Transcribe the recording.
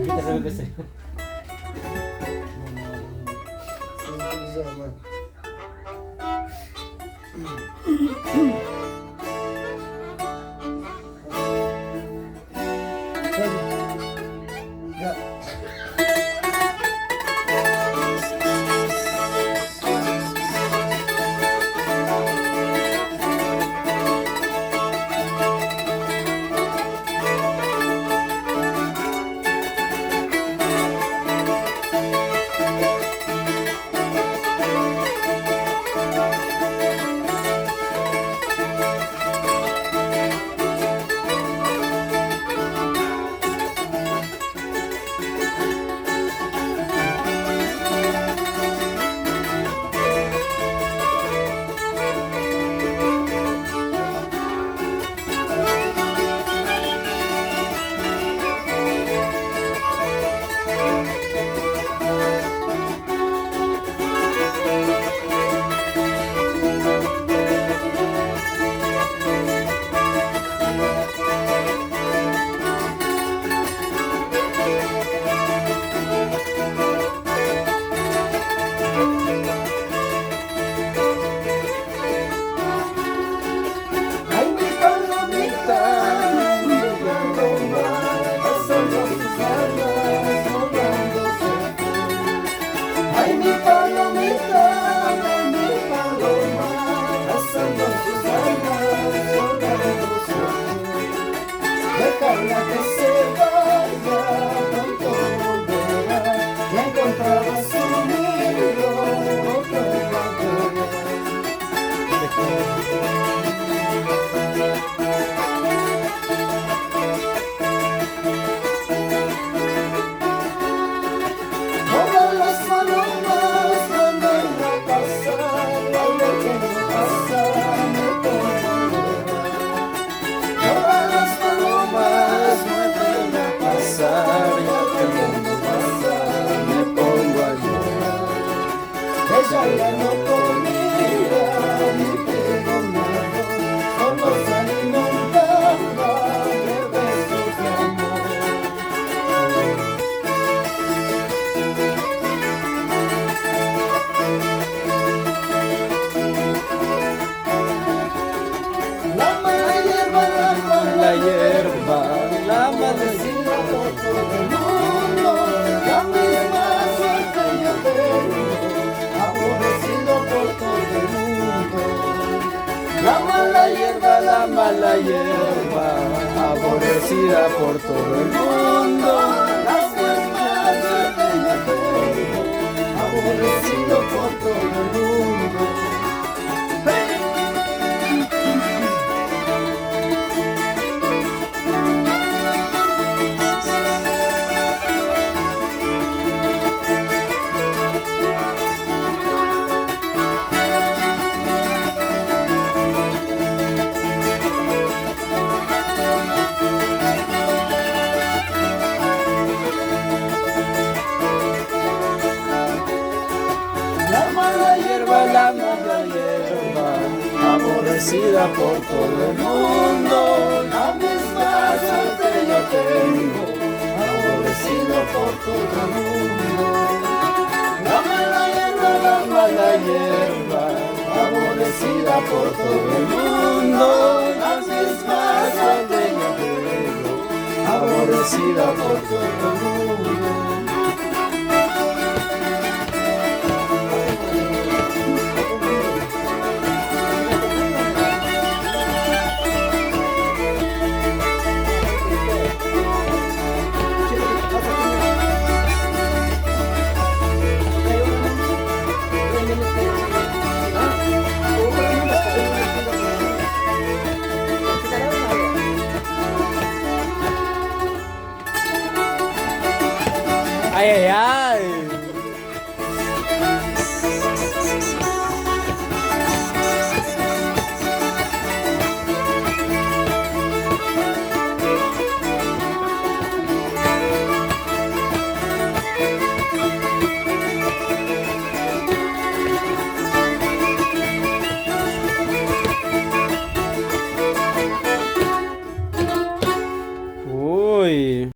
Kita sabi ko sa'yo. Déjala que se vaya, pronto volverá. Ya encontrará su nido, otro todas las palomas vuelven a pasar, al ver que no pasa, me pongo a llorar. Todas las palomas vuelven a pasar, y al ver que no pasa, me pongo a llorar. Ella ya no comía ni pegó nada, solo se alimentaba de besos de amor. La mala hierba, La hierba, la maldecida por todo el mundo, la misma suerte yo tengo, aborrecido por todo el mundo. la mala hierba, aborrecida por todo el mundo. La misma suerte yo tengo, aborrecido por todo el mundo. La mala hierba, aborrecida por todo el mundo. La misma suerte yo tengo, aborrecido por todo el mundo. La mala hierba, aborrecida por todo el mundo. La misma suerte yo tengo, aborrecida por todo el mundo. ay, ay, ay. Uy.